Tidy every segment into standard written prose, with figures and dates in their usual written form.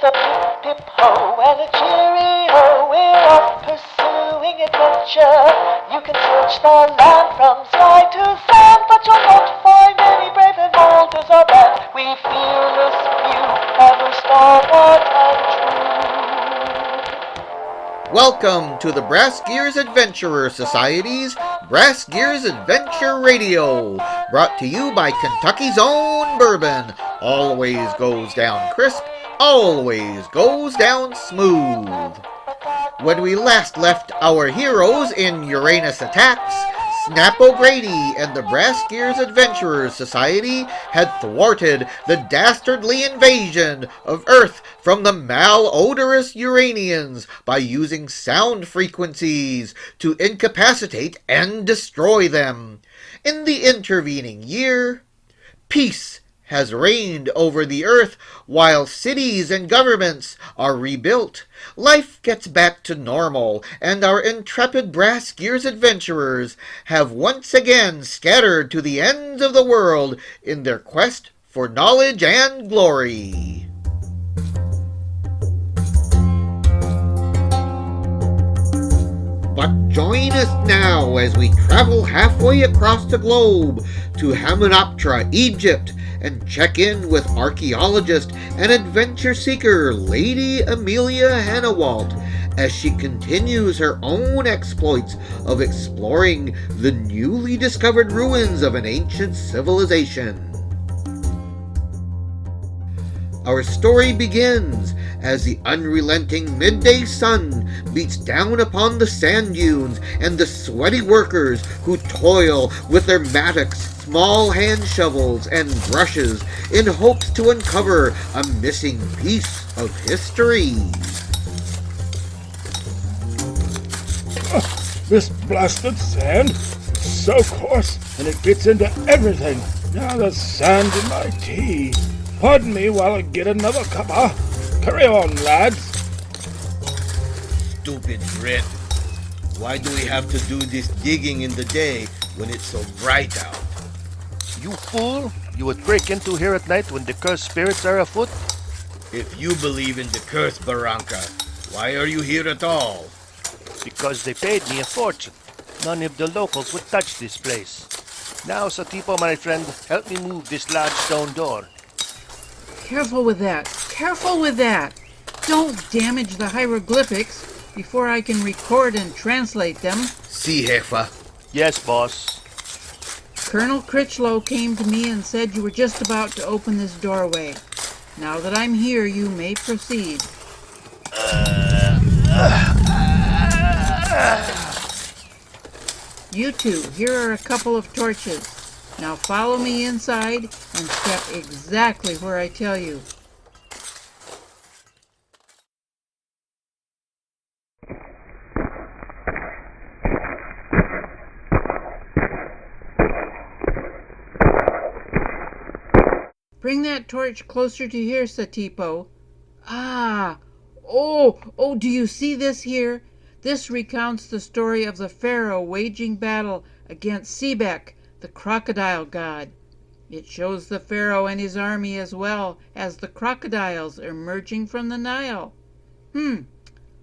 a pip-pip-ho and a cheerio. We're off pursuing adventure. You can search the land from sky to sand, but you'll not find any brave and bold as our band. We fearless few, ever stalwart and true. Welcome to the BrassGears Adventurer Society's BrassGears Adventure Radio, brought to you by Kentucky's own bourbon. Always goes down crisp, always goes down smooth. When we last left our heroes in Uranus attacks, Snap O'Grady and the BrassGears Adventurers Society had thwarted the dastardly invasion of Earth from the malodorous Uranians by using sound frequencies to incapacitate and destroy them. In the intervening year, peace has reigned over the earth while cities and governments are rebuilt. Life gets back to normal, and our intrepid BrassGears adventurers have once again scattered to the ends of the world in their quest for knowledge and glory. But join us now as we travel halfway across the globe to Hamunaptra, Egypt, and check in with archaeologist and adventure seeker Lady Amelia Hannawalt as she continues her own exploits of exploring the newly discovered ruins of an ancient civilization. Our story begins as the unrelenting midday sun beats down upon the sand dunes and the sweaty workers who toil with their mattocks, small hand shovels, and brushes in hopes to uncover a missing piece of history. This blasted sand is so coarse and it gets into everything. Now the sand in my tea. Pardon me while I get another cuppa. Carry on, lads. Stupid Brit. Why do we have to do this digging in the day when it's so bright out? You fool! You would break into here at night when the cursed spirits are afoot? If you believe in the curse, Barranca, why are you here at all? Because they paid me a fortune. None of the locals would touch this place. Now, Satipo, my friend, help me move this large stone door. Careful with that. Careful with that. Don't damage the hieroglyphics before I can record and translate them. Si, Jefa. Yes, boss. Colonel Critchlow came to me and said you were just about to open this doorway. Now that I'm here, you may proceed. You two, here are a couple of torches. Now follow me inside and step exactly where I tell you. Bring that torch closer to here, Satipo. Oh, do you see this here? This recounts the story of the pharaoh waging battle against Sebek, the crocodile god. It shows the pharaoh and his army as well as the crocodiles emerging from the Nile.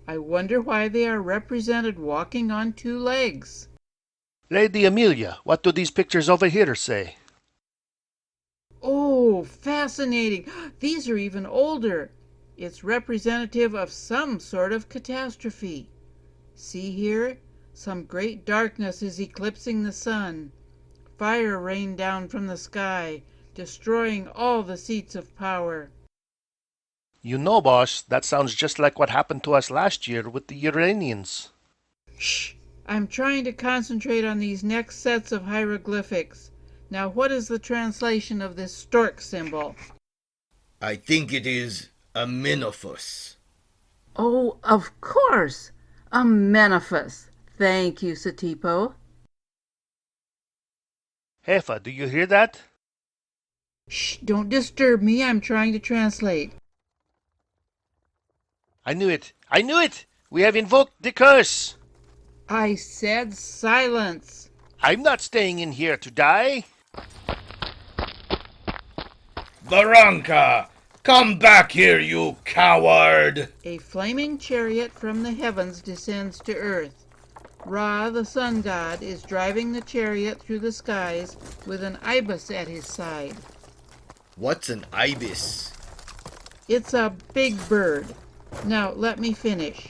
I wonder why they are represented walking on two legs. Lady Amelia, what do these pictures over here say? Oh, fascinating. These are even older. It's representative of some sort of catastrophe. See here? Some great darkness is eclipsing the sun. Fire rained down from the sky, destroying all the seats of power. You know, boss, that sounds just like what happened to us last year with the Uranians. Shh! I'm trying to concentrate on these next sets of hieroglyphics. Now, what is the translation of this stork symbol? I think it is Amenophis. Oh, of course! Amenophis. Thank you, Satipo. Jefa, do you hear that? Shh! Don't disturb me. I'm trying to translate. I knew it! I knew it! We have invoked the curse! I said silence. I'm not staying in here to die. Barranca! Come back here, you coward! A flaming chariot from the heavens descends to earth. Ra, the sun god, is driving the chariot through the skies with an ibis at his side. What's an ibis? It's a big bird. Now let me finish.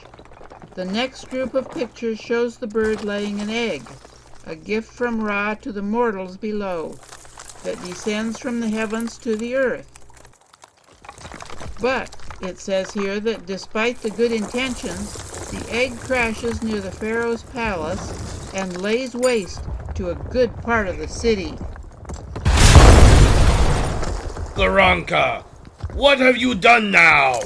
The next group of pictures shows the bird laying an egg, a gift from Ra to the mortals below, that descends from the heavens to the earth. But it says here that despite the good intentions, the egg crashes near the pharaoh's palace and lays waste to a good part of the city. Garanka, what have you done now?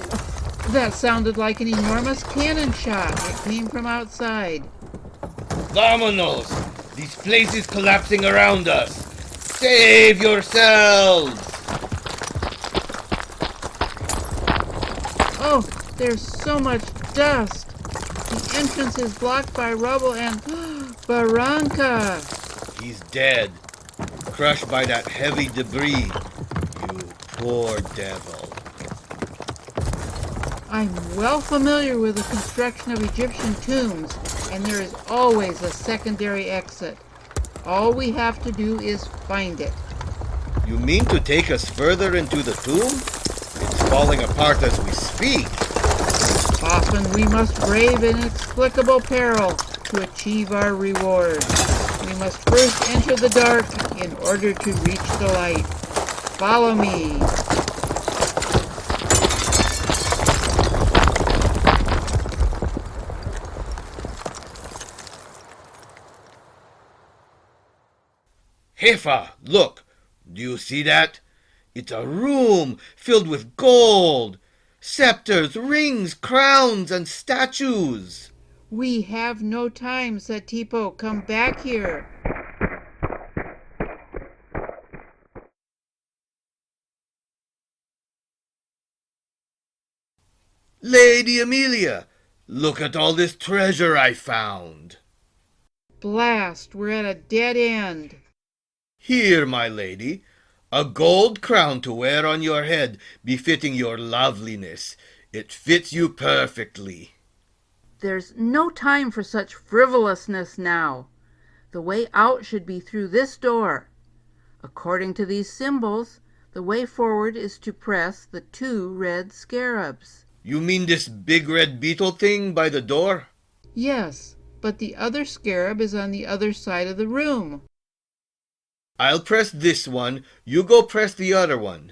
That sounded like an enormous cannon shot. It came from outside. Vamonos! This place is collapsing around us! Save yourselves! Oh, there's so much dust. The entrance is blocked by rubble and Barranca. He's dead, crushed by that heavy debris. You poor devil. I'm well familiar with the construction of Egyptian tombs, and there is always a secondary exit. All we have to do is find it. You mean to take us further into the tomb? It's falling apart as we speak. Often we must brave inexplicable peril to achieve our reward. We must first enter the dark in order to reach the light. Follow me. Hefa, look! Do you see that? It's a room filled with gold, scepters, rings, crowns, and statues. We have no time, Satipo. Come back here. Lady Amelia, look at all this treasure I found. Blast, we're at a dead end. Here, my lady, a gold crown to wear on your head, befitting your loveliness. It fits you perfectly. There's no time for such frivolousness now. The way out should be through this door. According to these symbols, the way forward is to press the 2 red scarabs. You mean this big red beetle thing by the door? Yes, but the other scarab is on the other side of the room. I'll press this one, you go press the other one.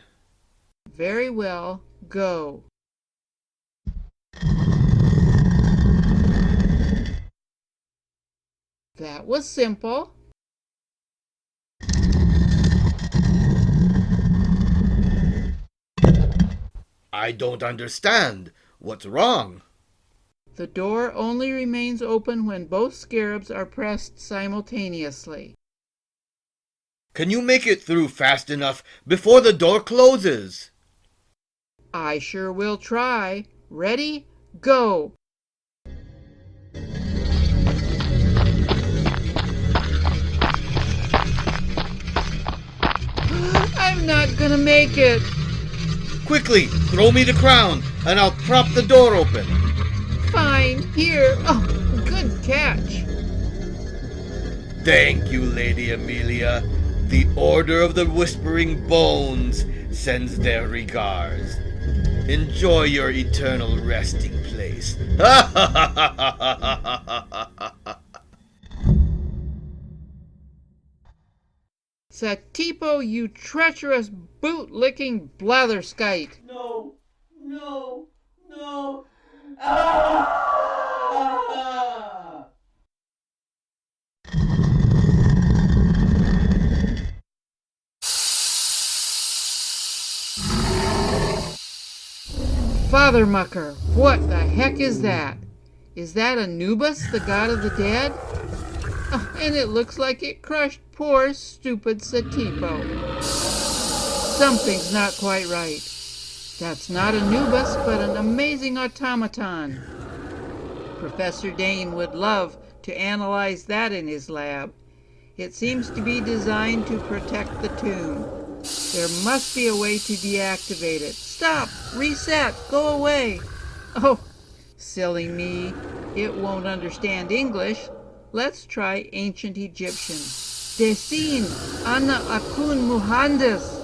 Very well, go. That was simple. I don't understand. What's wrong? The door only remains open when both scarabs are pressed simultaneously. Can you make it through fast enough before the door closes? I sure will try. Ready? Go! I'm not gonna make it. Quickly, throw me the crown, and I'll prop the door open. Fine, here. Oh, good catch. Thank you, Lady Amelia. The Order of the Whispering Bones sends their regards. Enjoy your eternal resting place. Satipo, you treacherous boot-licking blatherskite. No, no, no. Ah! Father Mucker, what the heck is that? Is that Anubis, the god of the dead? Oh, and it looks like it crushed poor, stupid Satipo. Something's not quite right. That's not Anubis, but an amazing automaton. Professor Dane would love to analyze that in his lab. It seems to be designed to protect the tomb. There must be a way to deactivate it. Stop! Reset! Go away! Oh, silly me. It won't understand English. Let's try ancient Egyptian. Desin, ana akun muhandis.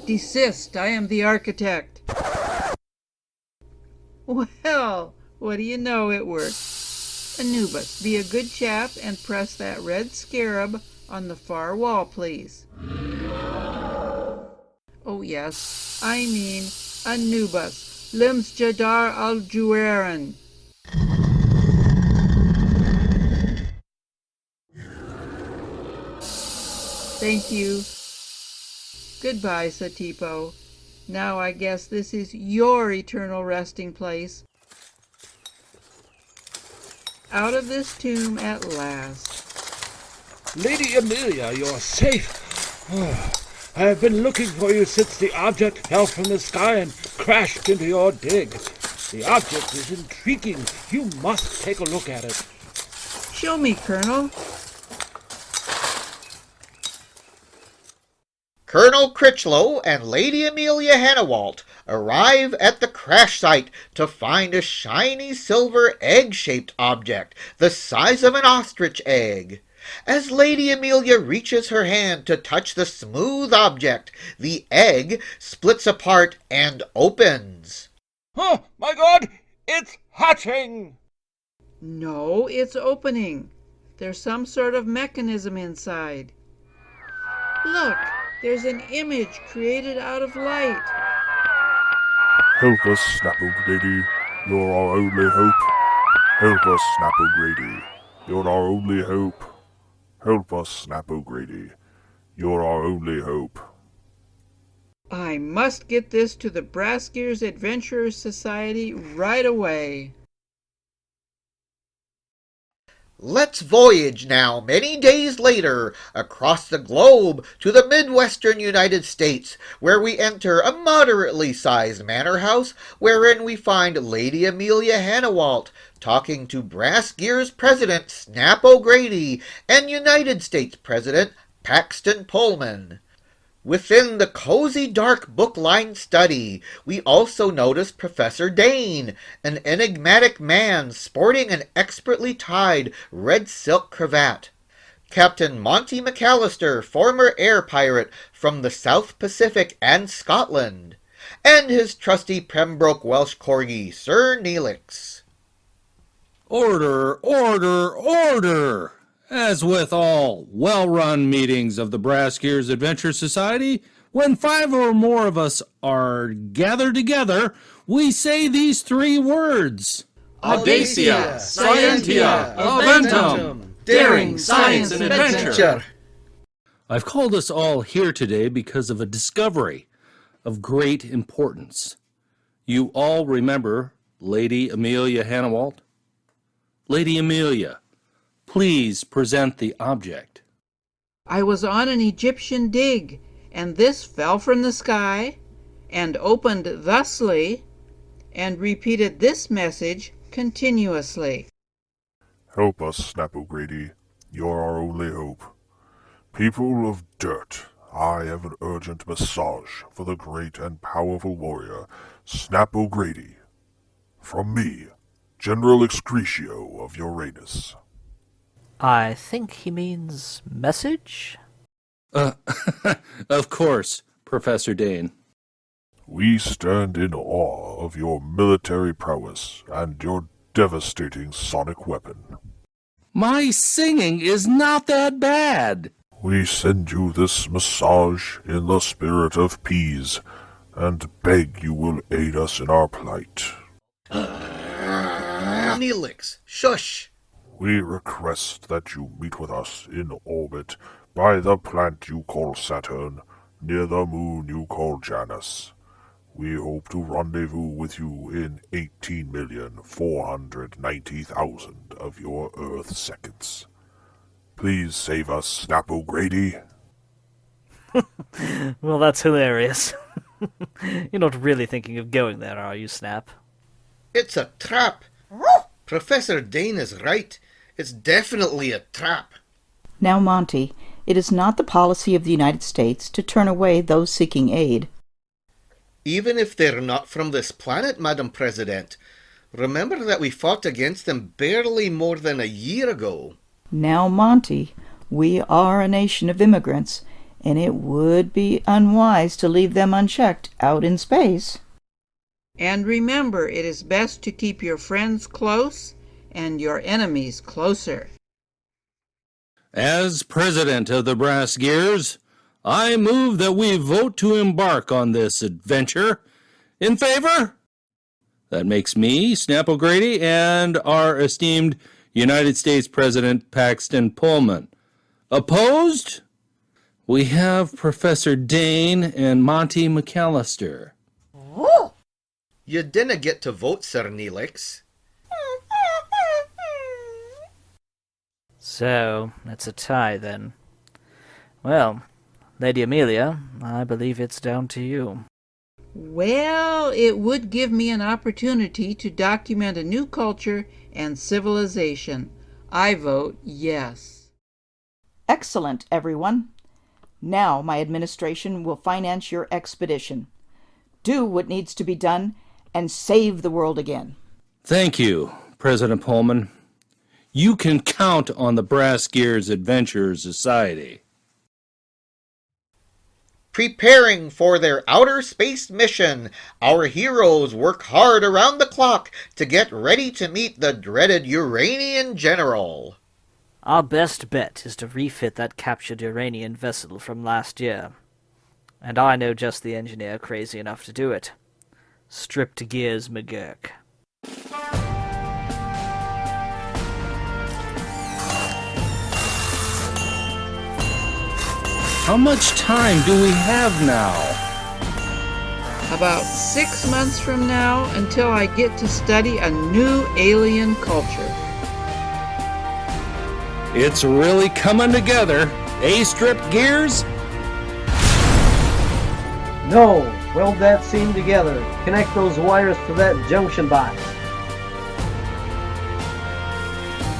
Desist, I am the architect. Well, what do you know, it worked. Anubis, be a good chap and press that red scarab on the far wall, please. Oh yes, I mean Anubis, Lims Jadar al-Juwaran. Thank you. Goodbye, Satipo. Now I guess this is your eternal resting place. Out of this tomb at last. Lady Amelia, you're safe. I have been looking for you since the object fell from the sky and crashed into your dig. The object is intriguing. You must take a look at it. Show me, Colonel. Colonel Critchlow and Lady Amelia Hannawalt arrive at the crash site to find a shiny silver egg-shaped object the size of an ostrich egg. As Lady Amelia reaches her hand to touch the smooth object, the egg splits apart and opens. Oh, my God! It's hatching! No, it's opening. There's some sort of mechanism inside. Look, there's an image created out of light. Help us, Snap O'Grady. You're our only hope. Help us, Snap O'Grady. You're our only hope. Help us, Snap O'Grady. You're our only hope. I must get this to the BrassGears Adventurers Society right away. Let's voyage now, many days later, across the globe to the Midwestern United States, where we enter a moderately sized manor house, wherein we find Lady Amelia Hannawalt talking to BrassGears President Snap O'Grady and United States President Paxton Pullman. Within the cozy dark book-lined study, we also notice Professor Dane, an enigmatic man sporting an expertly tied red silk cravat. Captain Monty McAllister, former air pirate from the South Pacific and Scotland. And his trusty Pembroke Welsh corgi, Sir Neelix. Order, order, order! As with all well-run meetings of the BrassGears Adventure Society, when 5 or more of us are gathered together, we say these 3 words. Audacia, Scientia, Aventum, daring, science, and adventure. I've called us all here today because of a discovery of great importance. You all remember Lady Amelia Hannawalt? Lady Amelia, please present the object. I was on an Egyptian dig, and this fell from the sky, and opened thusly, and repeated this message continuously. Help us, Snap O'Grady. You're our only hope. People of dirt, I have an urgent massage for the great and powerful warrior, Snap O'Grady. From me, General Excretio of Uranus. I think he means message? Of course, Professor Dane. We stand in awe of your military prowess and your devastating sonic weapon. My singing is not that bad. We send you this massage in the spirit of peace, and beg you will aid us in our plight. Neelix, shush! We request that you meet with us in orbit by the planet you call Saturn, near the moon you call Janus. We hope to rendezvous with you in 18,490,000 of your Earth seconds. Please save us, Snap O'Grady. Well, that's hilarious. You're not really thinking of going there, are you, Snap? It's a trap. Professor Dane is right. It's definitely a trap. Now, Monty, It is not the policy of the United States to turn away those seeking aid. Even if they're not from this planet, Madam President, remember that we fought against them barely more than a year ago. Now, Monty, we are a nation of immigrants, and it would be unwise to leave them unchecked out in space. And remember, it is best to keep your friends close and your enemies closer. As president of the BrassGears, I move that we vote to embark on this adventure. In favor? That makes me, Snap O'Grady, and our esteemed United States President Paxton Pullman. Opposed? We have Professor Dane and Monty McAllister. You didn't get to vote, Sir Neelix. So, it's a tie then. Well, Lady Amelia, I believe it's down to you. Well, it would give me an opportunity to document a new culture and civilization. I vote yes. Excellent, everyone. Now my administration will finance your expedition. Do what needs to be done and save the world again. Thank you, President Pullman. You can count on the BrassGears Adventure Society. Preparing for their outer space mission, our heroes work hard around the clock to get ready to meet the dreaded Uranian general. Our best bet is to refit that captured Uranian vessel from last year. And I know just the engineer crazy enough to do it. Stripped Gears McGurk. How much time do we have now? About 6 months from now until I get to study a new alien culture. It's really coming together, Strip Gears? No, weld that seam together. Connect those wires to that junction box.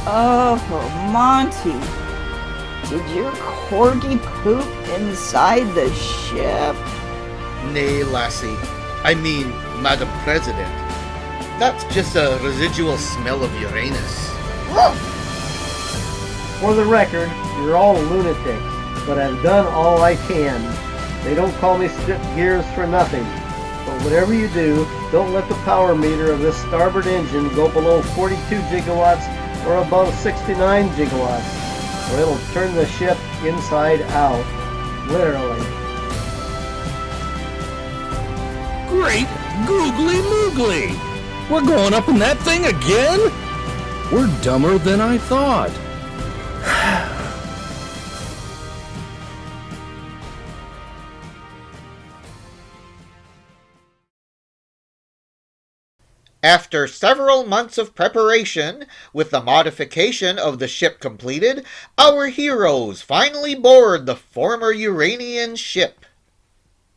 Oh, Monty, did your corgi poop inside the ship? Nay, lassie. I mean, Madam President. That's just a residual smell of Uranus. For the record, you're all lunatics, but I've done all I can. They don't call me Strip Gears for nothing. But whatever you do, don't let the power meter of this starboard engine go below 42 gigawatts or above 69 gigawatts, or it'll turn the ship inside out. Literally. Great googly moogly! We're going up in that thing again? We're dumber than I thought. After several months of preparation, with the modification of the ship completed, our heroes finally board the former Uranian ship.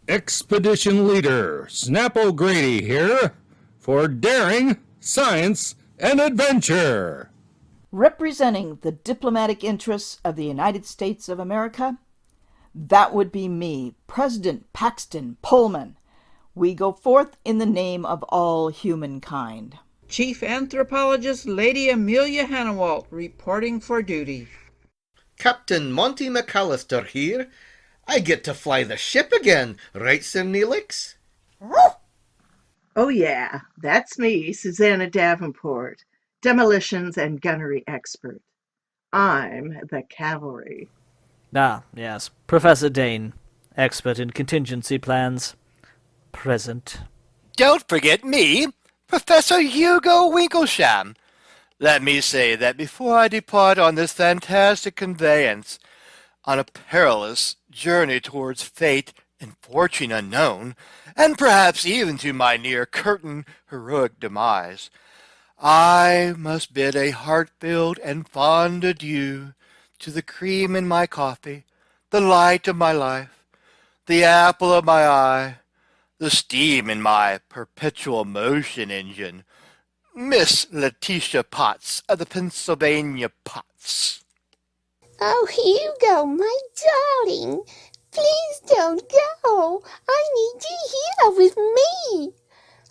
Expedition Leader Snap O'Grady here for daring, science, and adventure. Representing the diplomatic interests of the United States of America, that would be me, President Paxton Pullman. We go forth in the name of all humankind. Chief Anthropologist Lady Amelia Hannawalt reporting for duty. Captain Monty McAllister here. I get to fly the ship again, right, Sir Neelix? Oh yeah, that's me, Susanna Davenport, demolitions and gunnery expert. I'm the cavalry. Ah, yes. Professor Dane, expert in contingency plans. Present. Don't forget me, Professor Hugo Winklesham. Let me say that before I depart on this fantastic conveyance, on a perilous journey towards fate and fortune unknown, and perhaps even to my near-certain heroic demise, I must bid a heart-filled and fond adieu to the cream in my coffee, the light of my life, the apple of my eye, the steam in my perpetual motion engine, Miss Letitia Potts of the Pennsylvania Potts. Oh, Hugo, my darling, please don't go. I need you here with me.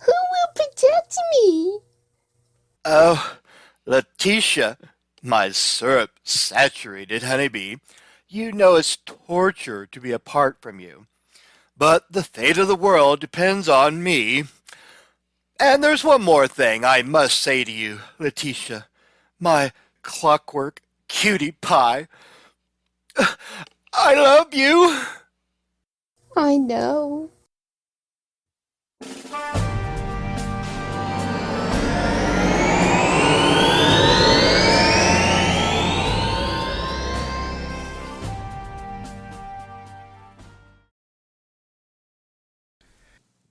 Who will protect me? Oh, Letitia, my syrup-saturated honeybee, you know it's torture to be apart from you. But the fate of the world depends on me. And there's one more thing I must say to you, Letitia, my clockwork cutie pie. I love you. I know.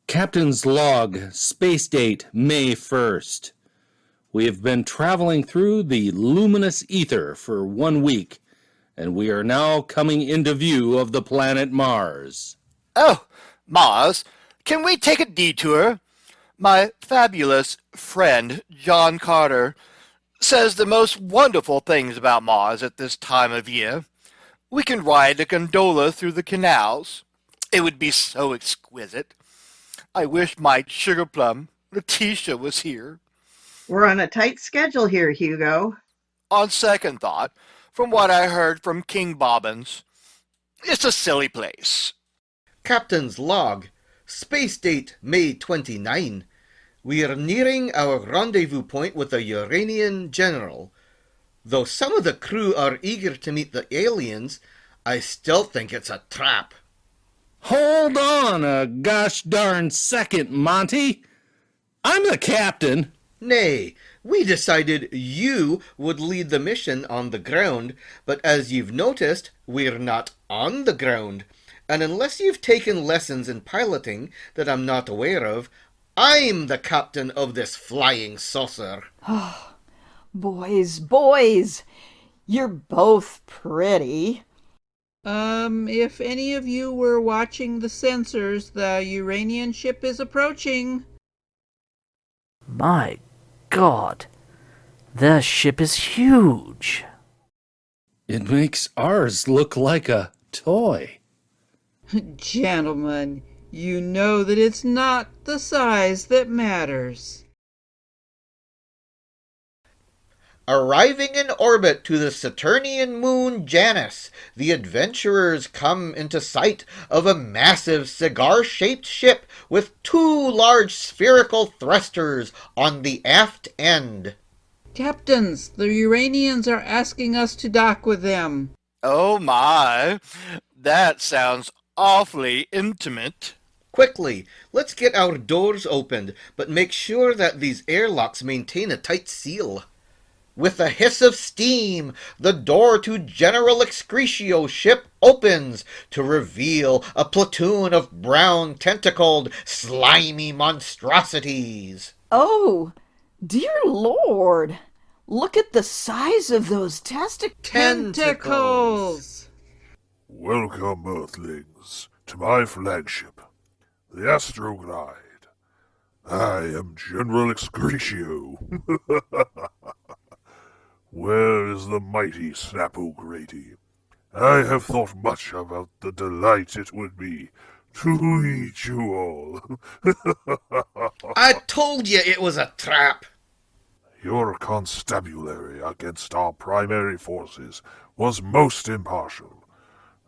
Captain's log, space date May 1st. We have been traveling through the luminous ether for 1 week, and we are now coming into view of the planet Mars. Oh, Mars, can we take a detour? My fabulous friend, John Carter, says the most wonderful things about Mars at this time of year. We can ride a gondola through the canals. It would be so exquisite. I wish my sugar plum, Letitia, was here. We're on a tight schedule here, Hugo. On second thought, from what I heard from King Bobbins, it's a silly place. Captain's log. Space date May 29. We are nearing our rendezvous point with the Uranian general. Though some of the crew are eager to meet the aliens, I still think it's a trap. Hold on a gosh darn second, Monty. I'm the captain. Nay, we decided you would lead the mission on the ground, but as you've noticed, we're not on the ground. And unless you've taken lessons in piloting that I'm not aware of, I'm the captain of this flying saucer. Boys, you're both pretty. If any of you were watching the sensors, the Uranian ship is approaching. My God, their ship is huge. It makes ours look like a toy. Gentlemen, you know that it's not the size that matters. Arriving in orbit to the Saturnian moon Janus, the adventurers come into sight of a massive cigar-shaped ship with 2 large spherical thrusters on the aft end. Captains, the Uranians are asking us to dock with them. Oh my, that sounds awfully intimate. Quickly, let's get our doors opened, but make sure that these airlocks maintain a tight seal. With a hiss of steam, the door to General Excretio ship opens to reveal a platoon of brown, tentacled, slimy monstrosities. Oh, dear Lord. Look at the size of those Tentacles! Welcome, Earthlings, to my flagship, the Astroglide. I am General Excretio. Where is the mighty Snap-O-Grady? I have thought much about the delight it would be to eat you all. I told you it was a trap. Your constabulary against our primary forces was most impartial.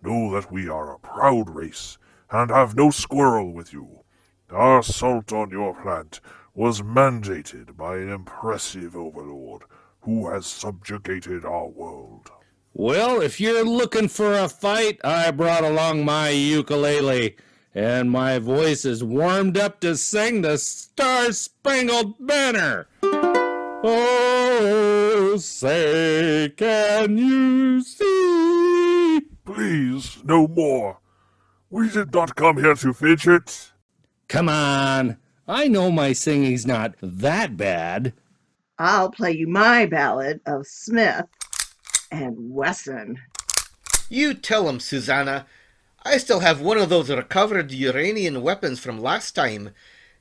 Know that we are a proud race, and have no squirrel with you. Our assault on your plant was mandated by an impressive overlord who has subjugated our world. Well, if you're looking for a fight, I brought along my ukulele, and my voice is warmed up to sing the Star-Spangled Banner. Oh, say, can you see? Please, no more. We did not come here to fidget. Come on, I know my singing's not that bad. I'll play you my ballad of Smith and Wesson. You tell 'em, Susanna. I still have one of those recovered Uranian weapons from last time.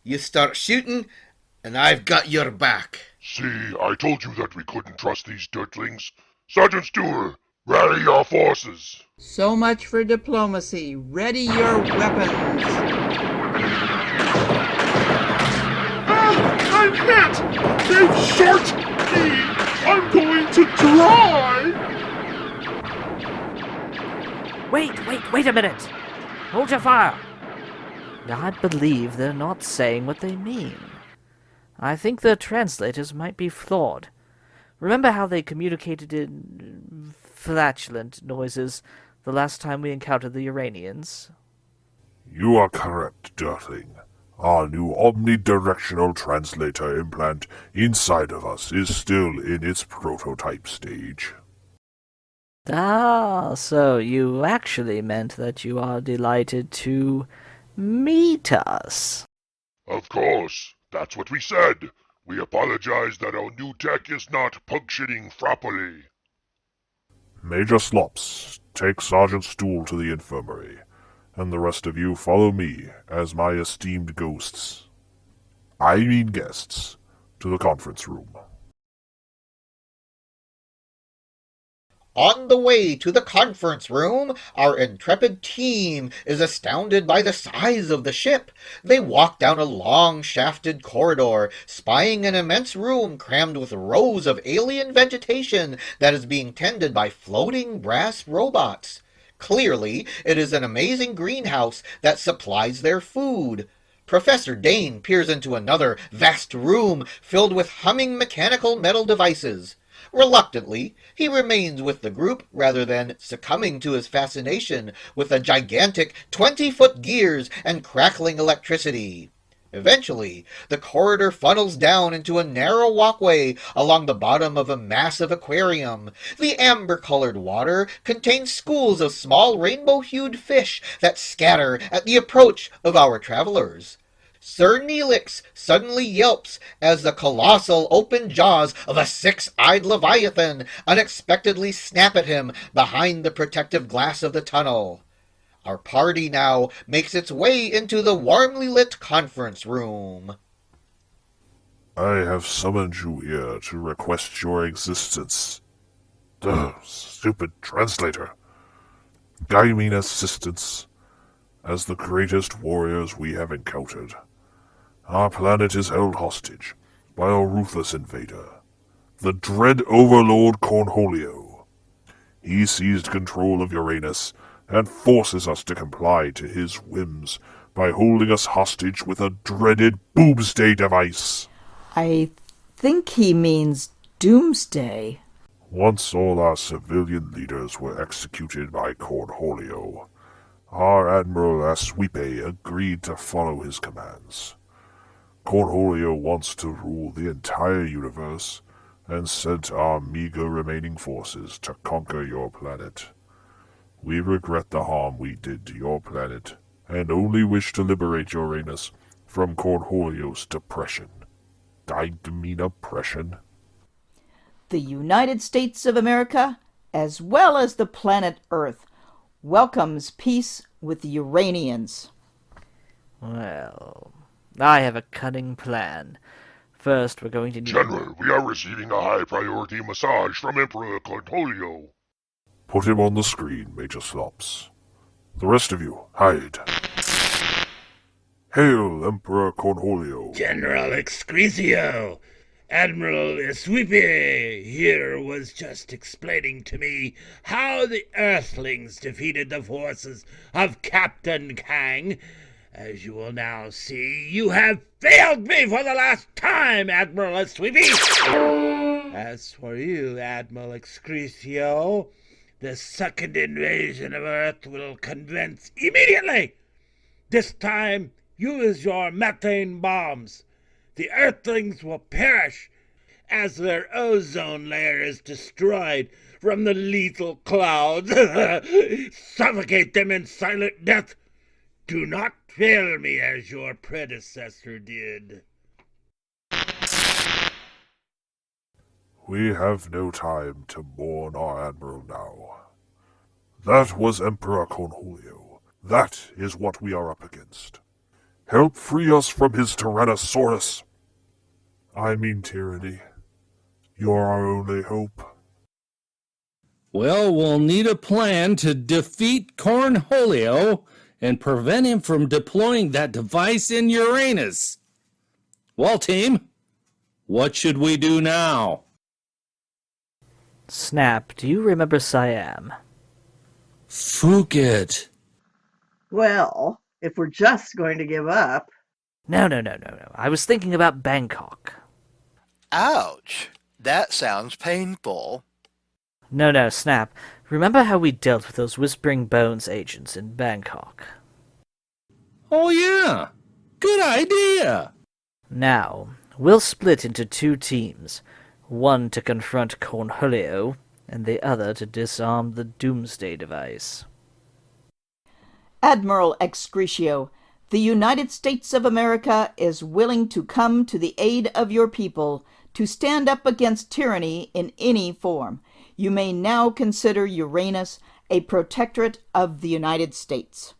You start shooting, and I've got your back. See, I told you that we couldn't trust these dirtlings. Sergeant Stewart, Rally your forces! So much for diplomacy. Ready your weapons. I'm hit! They've shot me! I'm going to die! Wait a minute! Hold your fire! I believe they're not saying what they mean. I think their translators might be flawed. Remember how they communicated in flatulent noises the last time we encountered the Uranians? You are correct, Dirtling. Our new omnidirectional translator implant inside of us is still in its prototype stage. Ah, so you actually meant that you are delighted to meet us. Of course, that's what we said. We apologize that our new tech is not functioning properly. Major Slops, take Sergeant Stool to the infirmary, and the rest of you follow me as my esteemed ghosts. I mean guests, to the conference room. On the way to the conference room, our intrepid team is astounded by the size of the ship. They walk down a long shafted corridor, spying an immense room crammed with rows of alien vegetation that is being tended by floating brass robots. Clearly, it is an amazing greenhouse that supplies their food. Professor Dane peers into another vast room filled with humming mechanical metal devices. Reluctantly, he remains with the group rather than succumbing to his fascination with the gigantic 20-foot gears and crackling electricity. Eventually, the corridor funnels down into a narrow walkway along the bottom of a massive aquarium. The amber-colored water contains schools of small rainbow-hued fish that scatter at the approach of our travelers. Sir Neelix suddenly yelps as the colossal open jaws of a six-eyed leviathan unexpectedly snap at him behind the protective glass of the tunnel. Our party now makes its way into the warmly lit conference room. I have summoned you here to request your existence. The stupid translator. I mean assistance. As the greatest warriors we have encountered, our planet is held hostage by a ruthless invader, the dread overlord Cornholio. He seized control of Uranus and forces us to comply to his whims by holding us hostage with a dreaded boomsday device. I think he means doomsday. Once all our civilian leaders were executed by Cornholio, our Admiral Aswipe agreed to follow his commands. Cornholio wants to rule the entire universe and sent our meager remaining forces to conquer your planet. We regret the harm we did to your planet and only wish to liberate Uranus from Cornholio's depression. I mean oppression. The United States of America, as well as the planet Earth, welcomes peace with the Uranians. Well, I have a cunning plan. First, we're going to need... General, we are receiving a high-priority massage from Emperor Cornholio. Put him on the screen, Major Slops. The rest of you, hide. Hail, Emperor Cornholio. General Excresio, Admiral Sweepy here was just explaining to me how the Earthlings defeated the forces of Captain Kang. As you will now see, you have failed me for the last time, Admiral Sweepy. As for you, Admiral Excresio, the second invasion of Earth will commence immediately. This time, use your methane bombs. The Earthlings will perish as their ozone layer is destroyed from the lethal clouds. Suffocate them in silent death. Do not fail me as your predecessor did. We have no time to mourn our Admiral now. That was Emperor Cornholio. That is what we are up against. Help free us from his Tyrannosaurus. I mean tyranny. You're our only hope. Well, we'll need a plan to defeat Cornholio and prevent him from deploying that device in Uranus. Well, team, what should we do now? Snap, do you remember Siam? Phuket. Well, if we're just going to give up. No. I was thinking about Bangkok. Ouch! That sounds painful. No, Snap. Remember how we dealt with those Whispering Bones agents in Bangkok? Oh, yeah. Good idea. Now, we'll split into 2 teams. One to confront Cornholio, and the other to disarm the Doomsday device. Admiral Excretio, the United States of America is willing to come to the aid of your people to stand up against tyranny in any form. You may now consider Uranus a protectorate of the United States.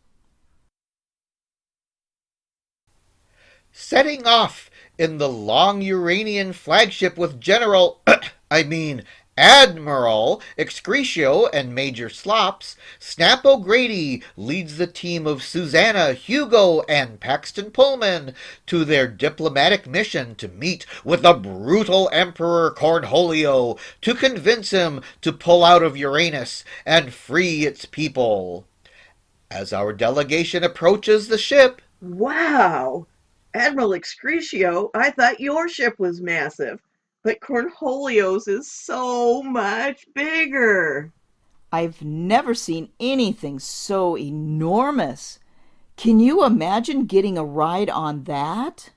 Setting off in the long Uranian flagship with Admiral Excretio and Major Slops, Snap O'Grady leads the team of Susanna, Hugo, and Paxton Pullman to their diplomatic mission to meet with the brutal Emperor Cornholio to convince him to pull out of Uranus and free its people. As our delegation approaches the ship... Wow! Admiral Excretio, I thought your ship was massive. But Cornholio's is so much bigger. I've never seen anything so enormous. Can you imagine getting a ride on that?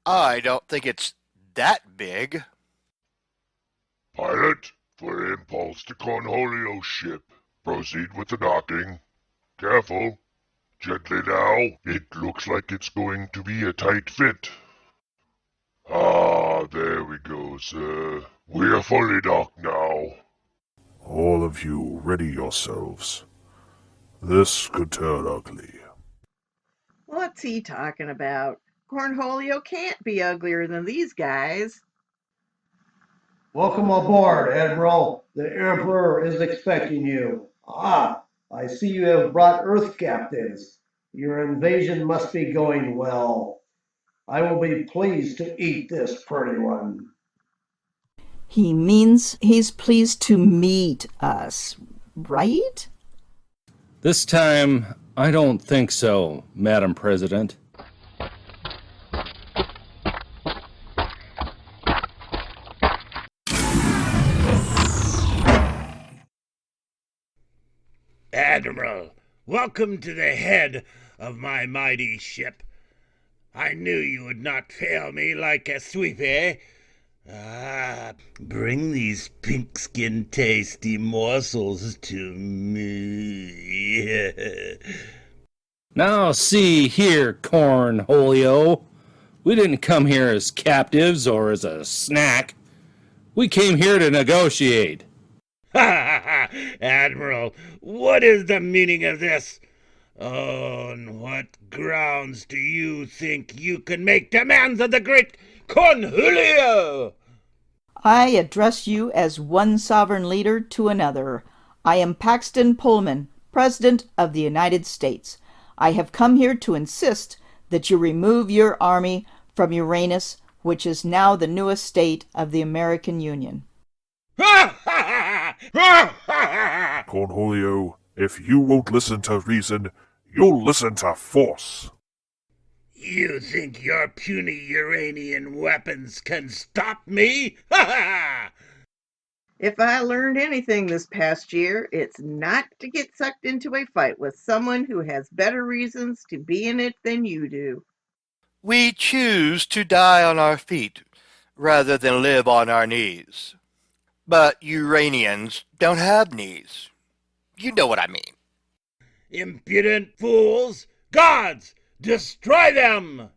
I don't think it's that big. Pilot, for impulse to Cornholio's ship. Proceed with the docking. Careful. Gently now. It looks like it's going to be a tight fit. Ah, there we go, sir. We're fully docked now. All of you, ready yourselves. This could turn ugly. What's he talking about? Cornholio can't be uglier than these guys. Welcome aboard, Admiral. The Emperor is expecting you. I see you have brought Earth captives. Your invasion must be going well. I will be pleased to eat this pretty one. He means he's pleased to meet us, right? This time, I don't think so, Madam President. Admiral, welcome to the head of my mighty ship. I knew you would not fail me like a sweepy. Bring these pink-skinned tasty morsels to me. Now see here, Cornholio. We didn't come here as captives or as a snack. We came here to negotiate. Admiral, what is the meaning of this? On what grounds do you think you can make demands of the great Cornholio? I address you as one sovereign leader to another. I am Paxton Pullman, President of the United States. I have come here to insist that you remove your army from Uranus, which is now the newest state of the American Union. Cornholio, if you won't listen to reason, you'll listen to force. You think your puny Uranian weapons can stop me? If I learned anything this past year, it's not to get sucked into a fight with someone who has better reasons to be in it than you do. We choose to die on our feet rather than live on our knees. But Uranians don't have knees. You know what I mean. Impudent fools! Gods, destroy them!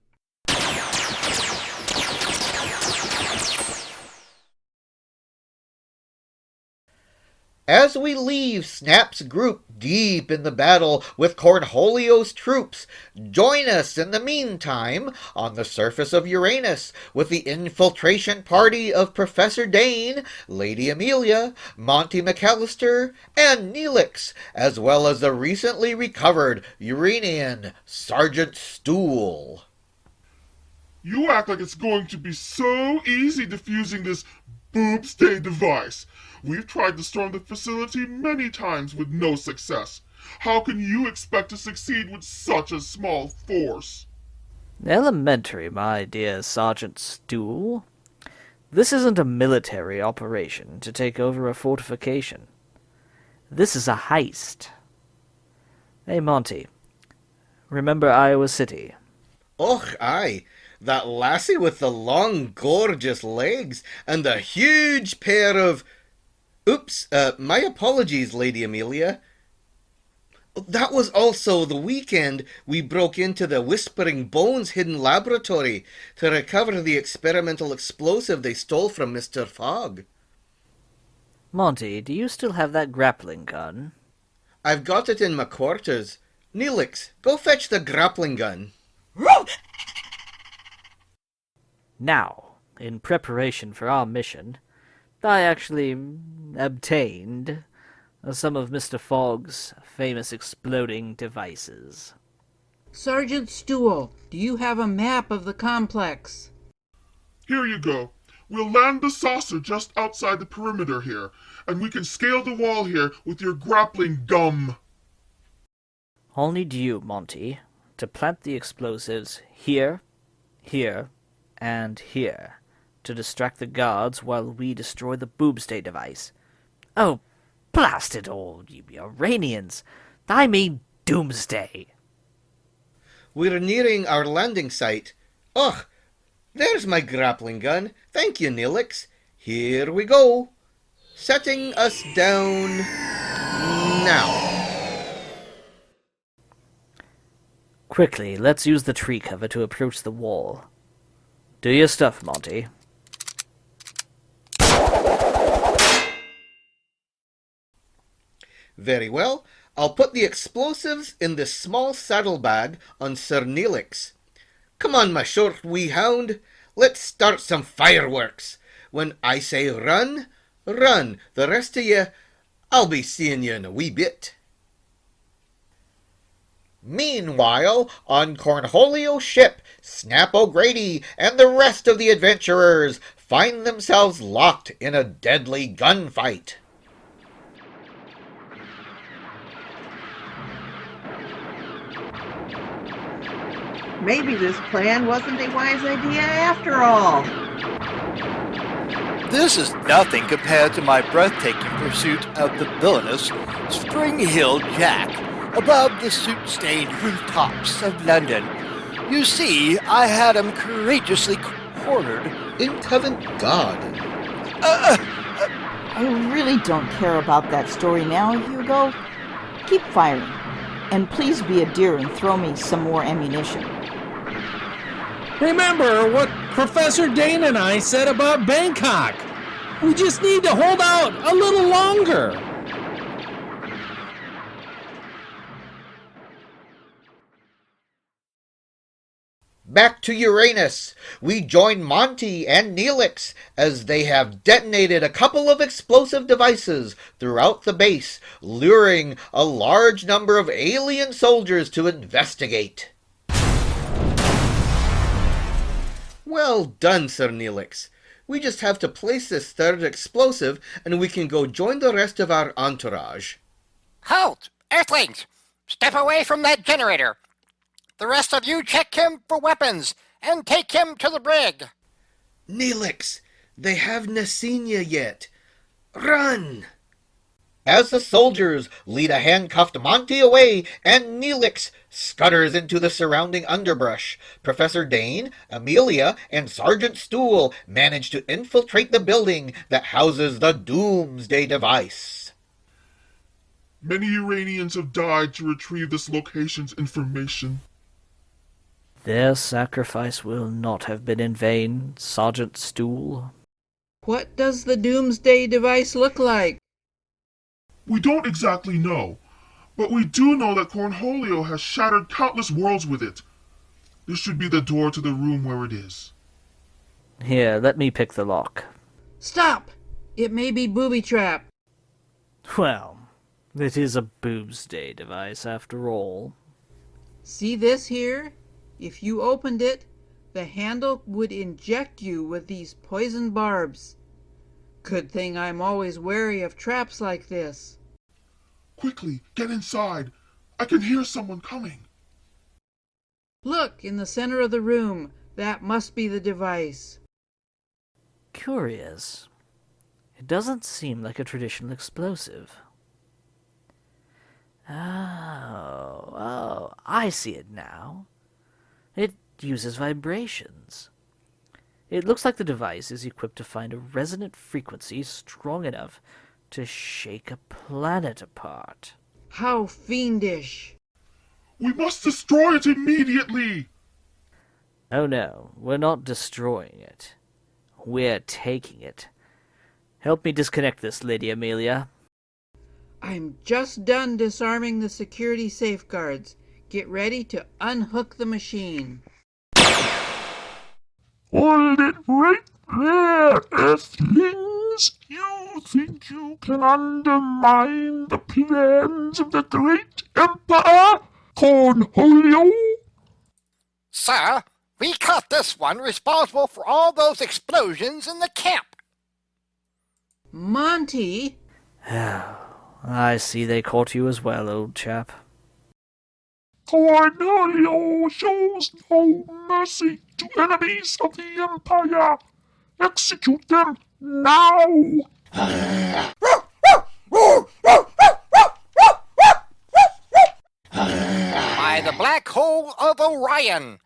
As we leave Snap's group deep in the battle with Cornholio's troops, join us in the meantime on the surface of Uranus with the infiltration party of Professor Dane, Lady Amelia, Monty McAllister, and Neelix, as well as the recently recovered Uranian Sergeant Stool. You act like it's going to be so easy defusing this boobstay device. We've tried to storm the facility many times with no success. How can you expect to succeed with such a small force? Elementary, my dear Sergeant Stool. This isn't a military operation to take over a fortification. This is a heist. Hey, Monty. Remember Iowa City? Och, aye. That lassie with the long, gorgeous legs and the huge pair of... Oops, my apologies, Lady Amelia. That was also the weekend we broke into the Whispering Bones hidden laboratory to recover the experimental explosive they stole from Mr. Fogg. Monty, do you still have that grappling gun? I've got it in my quarters. Neelix, go fetch the grappling gun. Now, in preparation for our mission, I actually obtained some of Mr. Fogg's famous exploding devices. Sergeant Stool, do you have a map of the complex? Here you go. We'll land the saucer just outside the perimeter here, and we can scale the wall here with your grappling gum. I'll need you, Monty, to plant the explosives here, here, and here, to distract the guards while we destroy the boobstay device. Oh, blast it all, you Uranians! I mean doomsday! We're nearing our landing site. Ugh, there's my grappling gun. Thank you, Neelix. Here we go. Setting us down now. Quickly, let's use the tree cover to approach the wall. Do your stuff, Monty. Very well. I'll put the explosives in this small saddlebag on Sir Neelix. Come on, my short wee hound. Let's start some fireworks. When I say run, run. The rest of you, I'll be seeing you in a wee bit. Meanwhile, on Cornholio's ship, Snap O'Grady and the rest of the adventurers find themselves locked in a deadly gunfight. Maybe this plan wasn't a wise idea after all. This is nothing compared to my breathtaking pursuit of the villainous Spring Hill Jack above the soot-stained rooftops of London. You see, I had him courageously cornered. In Covent Garden. I really don't care about that story now, Hugo. Keep firing. And please be a dear and throw me some more ammunition. Remember what Professor Dane and I said about Bangkok. We just need to hold out a little longer. Back to Uranus, we join Monty and Neelix as they have detonated a couple of explosive devices throughout the base, luring a large number of alien soldiers to investigate. Well done, Sir Neelix. We just have to place this third explosive and we can go join the rest of our entourage. Halt! Earthlings! Step away from that generator! The rest of you check him for weapons and take him to the brig! Neelix, they haven't seen you yet. Run! As the soldiers lead a handcuffed Monty away and Neelix scutters into the surrounding underbrush, Professor Dane, Amelia, and Sergeant Stool manage to infiltrate the building that houses the Doomsday device. Many Uranians have died to retrieve this location's information. Their sacrifice will not have been in vain, Sergeant Stool. What does the Doomsday device look like? We don't exactly know, but we do know that Cornholio has shattered countless worlds with it. This should be the door to the room where it is. Here, let me pick the lock. Stop! It may be booby-trap. Well, it is a boobsday device after all. See this here? If you opened it, the handle would inject you with these poison barbs. Good thing I'm always wary of traps like this. Quickly, get inside. I can hear someone coming. Look, in the center of the room. That must be the device. Curious. It doesn't seem like a traditional explosive. Oh, I see it now. It uses vibrations. It looks like the device is equipped to find a resonant frequency strong enough to shake a planet apart. How fiendish! We must destroy it immediately! Oh no, we're not destroying it. We're taking it. Help me disconnect this, Lady Amelia. I'm just done disarming the security safeguards. Get ready to unhook the machine. Hold it right there, Earthlings! You think you can undermine the plans of the great Emperor Cornholio? Sir, we caught this one responsible for all those explosions in the camp. Monty? I see they caught you as well, old chap. Cornholio shows no mercy to enemies of the Empire. Execute them now! By the black hole of Orion,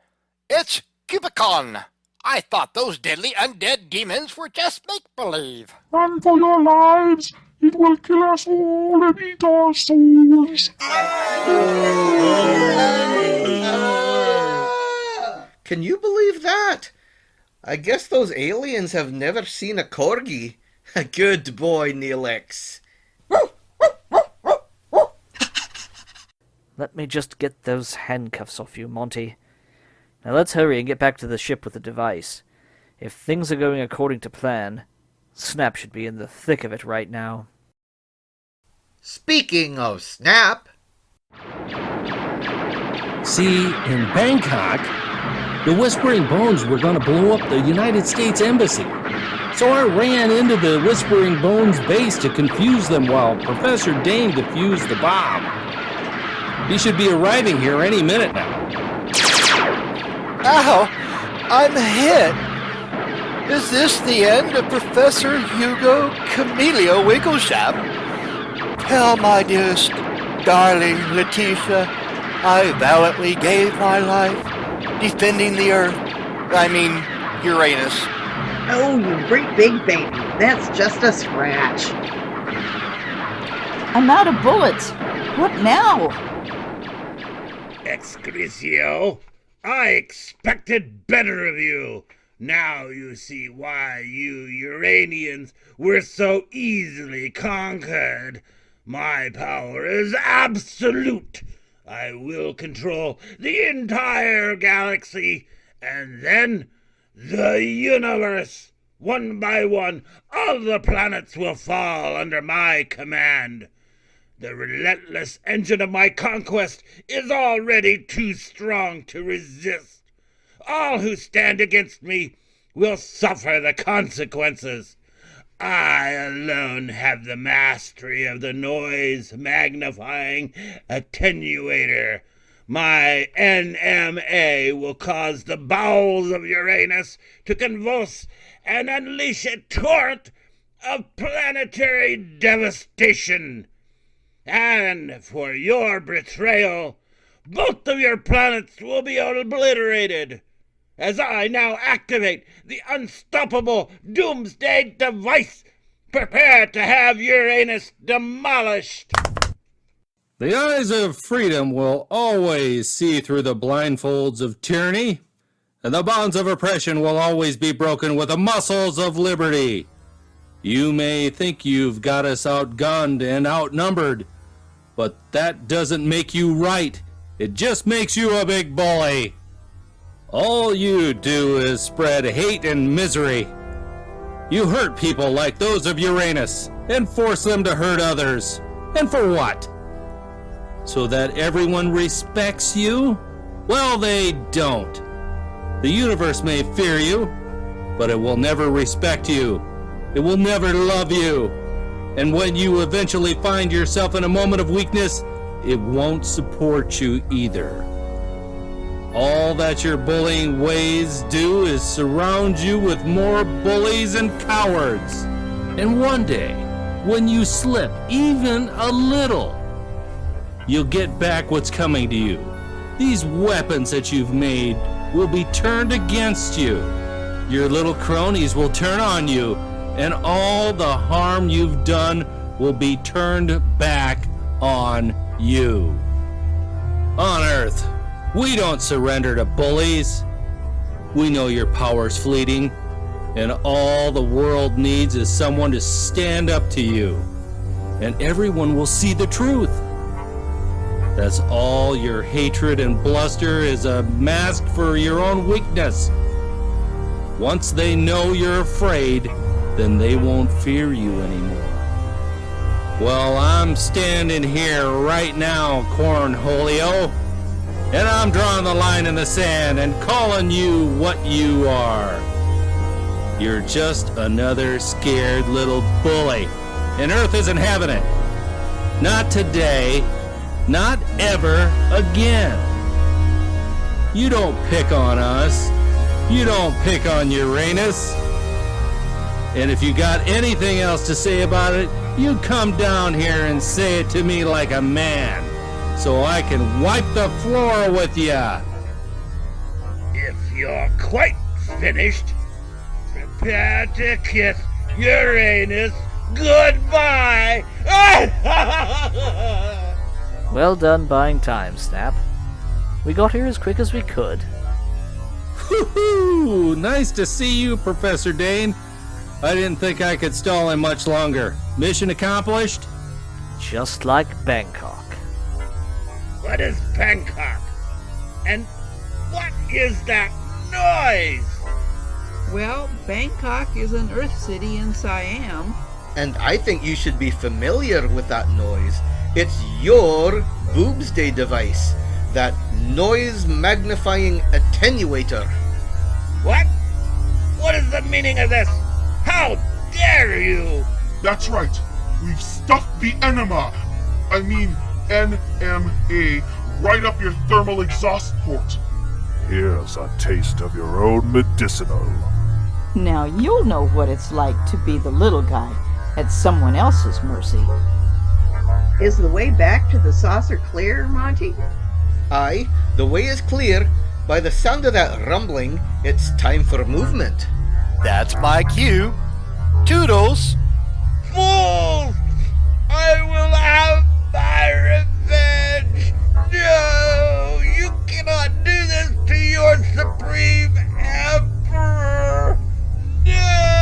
it's Cubicon. I thought those deadly undead demons were just make-believe. Run for your lives! It will kill us all and eat our souls! Can you believe that? I guess those aliens have never seen a corgi. Good boy, Neelix. Let me just get those handcuffs off you, Monty. Now let's hurry and get back to the ship with the device. If things are going according to plan, Snap should be in the thick of it right now. Speaking of Snap... See, in Bangkok, the Whispering Bones were going to blow up the United States Embassy. So I ran into the Whispering Bones base to confuse them while Professor Dane defused the bomb. He should be arriving here any minute now. Ow! I'm hit! Is this the end of Professor Hugo Camellia Wigglesham? Tell my dearest, darling Letitia, I valiantly gave my life, defending the Earth. I mean, Uranus. Oh, you great big baby. That's just a scratch. I'm out of bullets. What now? Excrecio, I expected better of you. Now you see why you Uranians were so easily conquered. My power is absolute. I will control the entire galaxy, and then the universe. One by one, all the planets will fall under my command. The relentless engine of my conquest is already too strong to resist. All who stand against me will suffer the consequences. I alone have the mastery of the noise-magnifying attenuator. My NMA will cause the bowels of Uranus to convulse and unleash a torrent of planetary devastation. And for your betrayal, both of your planets will be obliterated, as I now activate the unstoppable doomsday device. Prepare to have Uranus demolished. The eyes of freedom will always see through the blindfolds of tyranny, and the bonds of oppression will always be broken with the muscles of liberty. You may think you've got us outgunned and outnumbered, but that doesn't make you right. It just makes you a big bully. All you do is spread hate and misery. You hurt people like those of Uranus and force them to hurt others. And for what? So that everyone respects you? Well, they don't. The universe may fear you, but it will never respect you. It will never love you. And when you eventually find yourself in a moment of weakness, it won't support you either. All that your bullying ways do is surround you with more bullies and cowards. And one day, when you slip even a little, you'll get back what's coming to you. These weapons that you've made will be turned against you. Your little cronies will turn on you, and all the harm you've done will be turned back on you. On Earth, we don't surrender to bullies. We know your power's fleeting, and all the world needs is someone to stand up to you, and everyone will see the truth. That's all your hatred and bluster is, a mask for your own weakness. Once they know you're afraid, then they won't fear you anymore. Well, I'm standing here right now, Cornholio, and I'm drawing the line in the sand and calling you what you are. You're just another scared little bully, and Earth isn't having it. Not today, not ever again. You don't pick on us. You don't pick on Uranus. And if you got anything else to say about it, you come down here and say it to me like a man, so I can wipe the floor with ya. If you're quite finished, prepare to kiss Uranus goodbye. Well done buying time, Snap. We got here as quick as we could. Woohoo! Nice to see you, Professor Dane. I didn't think I could stall him much longer. Mission accomplished? Just like Bangkok. What is Bangkok? And what is that noise? Well, Bangkok is an Earth city in Siam. And I think you should be familiar with that noise. It's your Boobsday device, that noise magnifying attenuator. What? What is the meaning of this? How dare you? That's right. We've stuffed the enema. I mean, NMA, right up your thermal exhaust port. Here's a taste of your own medicinal. Now you'll know what it's like to be the little guy at someone else's mercy. Is the way back to the saucer clear, Monty? Aye, the way is clear. By the sound of that rumbling, it's time for movement. That's my cue. Toodles! Fools! I will have my revenge! No! You cannot do this to your supreme emperor! No!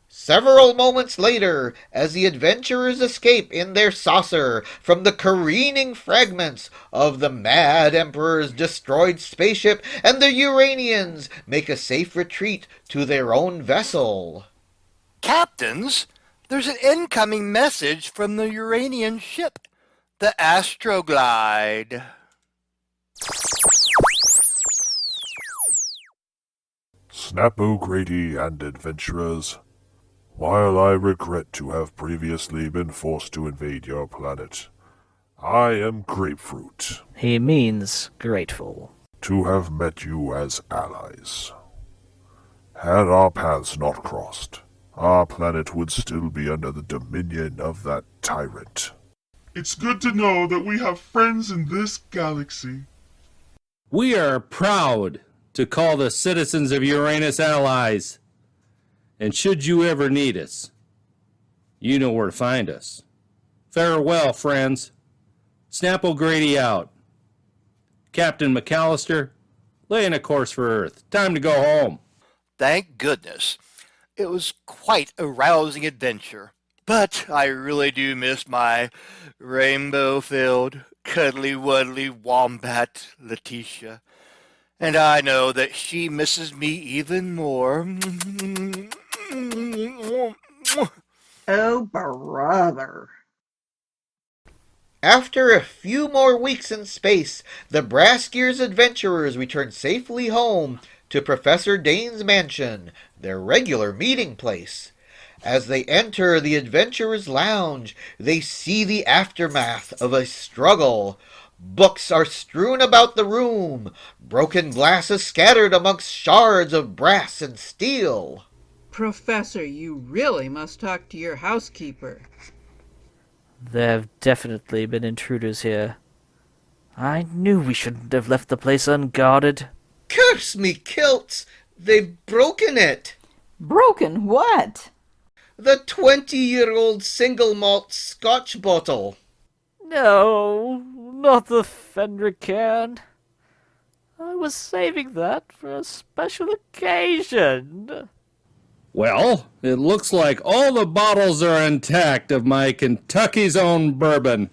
Several moments later, as the adventurers escape in their saucer from the careening fragments of the Mad Emperor's destroyed spaceship, and the Uranians make a safe retreat to their own vessel. Captains, there's an incoming message from the Uranian ship, the Astroglide. Snap O'Grady and adventurers, while I regret to have previously been forced to invade your planet, I am Grapefruit. He means grateful. To have met you as allies. Had our paths not crossed, our planet would still be under the dominion of that tyrant. It's good to know that we have friends in this galaxy. We are proud to call the citizens of Uranus allies. And should you ever need us, you know where to find us. Farewell, friends. Snap O'Grady out. Captain McAllister, laying a course for Earth. Time to go home. Thank goodness. It was quite a rousing adventure. But I really do miss my rainbow-filled, cuddly-wuddly wombat, Letitia. And I know that she misses me even more. Oh, brother. After a few more weeks in space, the BrassGears adventurers return safely home to Professor Dane's mansion, their regular meeting place. As they enter the adventurers' lounge, they see the aftermath of a struggle. Books are strewn about the room, broken glass is scattered amongst shards of brass and steel. Professor, you really must talk to your housekeeper. There have definitely been intruders here. I knew we shouldn't have left the place unguarded. Curse me kilts! They've broken it! Broken what? The 20-year-old single malt Scotch bottle. No, not the Fenrir can. I was saving that for a special occasion. Well, it looks like all the bottles are intact of my Kentucky's own bourbon.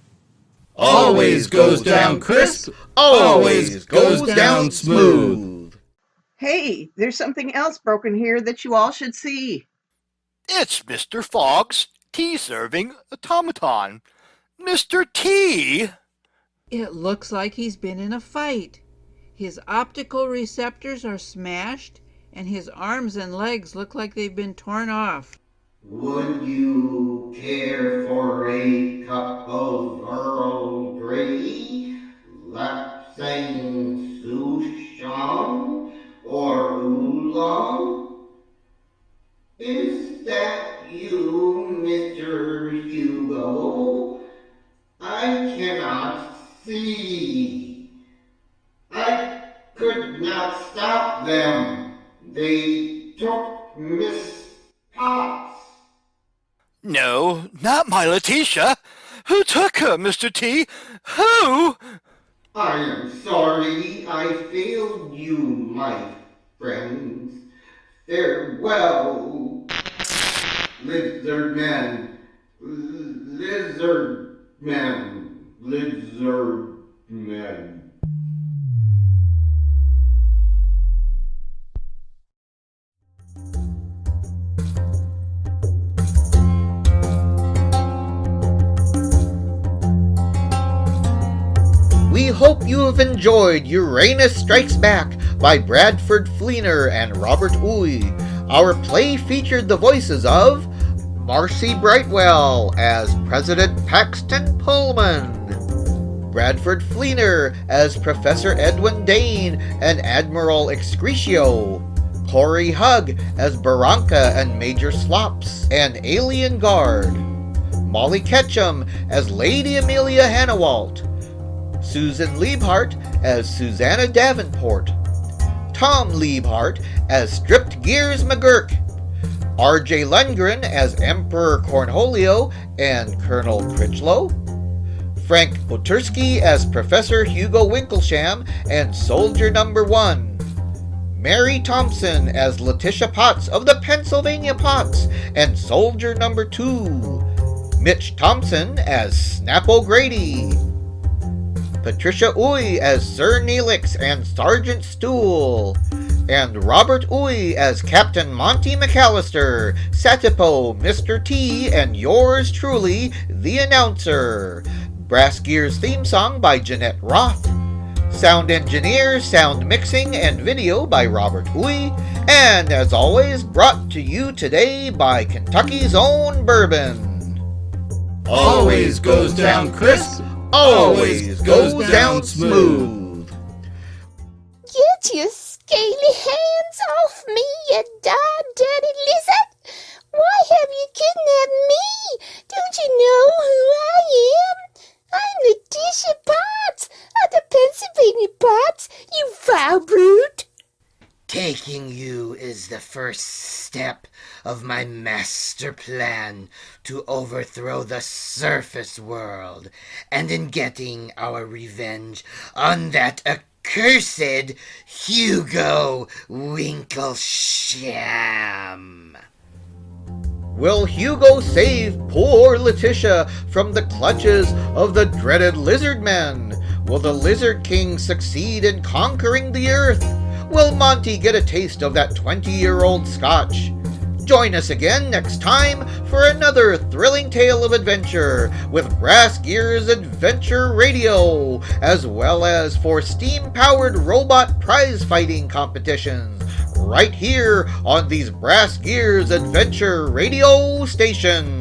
Always goes down crisp, always goes down smooth. Hey, there's something else broken here that you all should see. It's Mr. Fogg's tea-serving automaton. Mr. T! It looks like he's been in a fight. His optical receptors are smashed, and his arms and legs look like they've been torn off. Would you care for a cup of Earl Grey, Lapsang Souchong, or Oolong? Is that you, Mr. Hugo? I cannot see. I could not stop them. They took Miss Potts. No, not my Letitia. Who took her, Mr. T? Who? I am sorry I failed you, my friends. Farewell, lizard men, lizard men, lizard men. We hope you have enjoyed Uranus Strikes Back by Bradford Fleener and Robert Uy. Our play featured the voices of Marcy Brightwell as President Paxton Pullman, Bradford Fleener as Professor Edwin Dane and Admiral Excretio, Corey Hugg as Baranka and Major Slops, and Alien Guard, Molly Ketchum as Lady Amelia Hannawalt, Susan Liebhart as Susanna Davenport, Tom Liebhart as Stripped Gears McGurk, R.J. Lundgren as Emperor Cornholio and Colonel Critchlow, Frank Otursky as Professor Hugo Winklesham and Soldier Number 1, Mary Thompson as Letitia Potts of the Pennsylvania Potts and Soldier Number 2, Mitch Thompson as Snap O'Grady, Patricia Uy as Sir Neelix and Sergeant Stool, and Robert Uy as Captain Monty McAllister, Satipo, Mr. T, and yours truly, the announcer. BrassGears theme song by Jeanette Roth. Sound engineer, sound mixing, and video by Robert Uy. And as always, brought to you today by Kentucky's own bourbon. Always goes down crisp, always goes down smooth. Get your scaly hands off me, you darn dirty lizard! Why have you kidnapped me? Don't you know who I am? I'm Letitia Potts of the Pennsylvania Potts, you foul brute! Taking you is the first step of my master plan to overthrow the surface world, and in getting our revenge on that accursed Hugo Winklesham. Will Hugo save poor Letitia from the clutches of the dreaded lizard men? Will the Lizard King succeed in conquering the earth? Will Monty get a taste of that 20-year-old scotch? Join us again next time for another thrilling tale of adventure with BrassGears Adventure Radio, as well as for steam-powered robot prize-fighting competitions, right here on these BrassGears Adventure Radio stations.